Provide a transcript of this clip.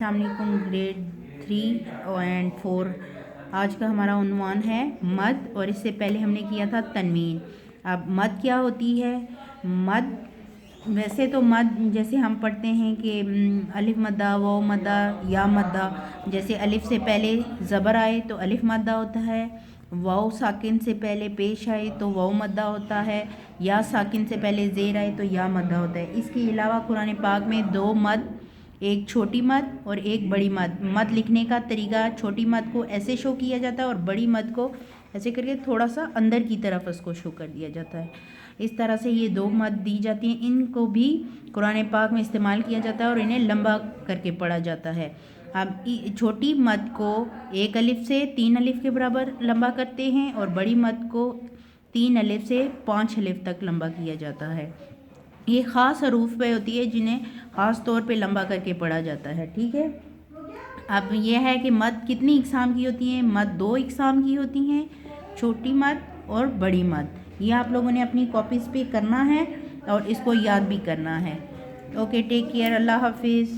अस्सलामुअलैकुम grade 3 and 4। आज का हमारा उन्वान है मद, और इससे पहले हमने किया था तनवीन। अब मद क्या होती है? मद वैसे तो मद जैसे हम पढ़ते हैं कि अलिफ मद्दा, वाव मद्दा, या मद्दा। जैसे अलिफ से पहले ज़बर आए तो अलिफ मद्दा होता है, वाव साकिन से पहले पेश आए तो वाव मद्दा होता है, या साकिन से पहले ज़ेर आए तो या मद्दा होता है। इसके अलावा कुरान पाक में दो मद, एक छोटी मद और एक बड़ी मद। मद लिखने का तरीका, छोटी मद को ऐसे शो किया जाता है और बड़ी मद को ऐसे करके थोड़ा सा अंदर की तरफ उसको शो कर दिया जाता है। इस तरह से ये दो मद दी जाती हैं। इनको भी कुरान पाक में इस्तेमाल किया जाता है और इन्हें लंबा करके पढ़ा जाता है। अब छोटी मद को एक अलिफ से 3 अलिफ के बराबर लंबा करते हैं और बड़ी मद को 3 अलिफ से 5 अलिफ तक लंबा किया जाता है। ये ख़ास हरूफ पे होती है जिन्हें ख़ास तौर पे लंबा करके पढ़ा जाता है। ठीक है। अब यह है कि मद कितनी इकसाम की होती हैं? मद 2 इकसाम की होती हैं, छोटी मद और बड़ी मद। ये आप लोगों ने अपनी कॉपीज़ पे करना है और इसको याद भी करना है। ओके, टेक केयर, अल्लाह हाफिज़।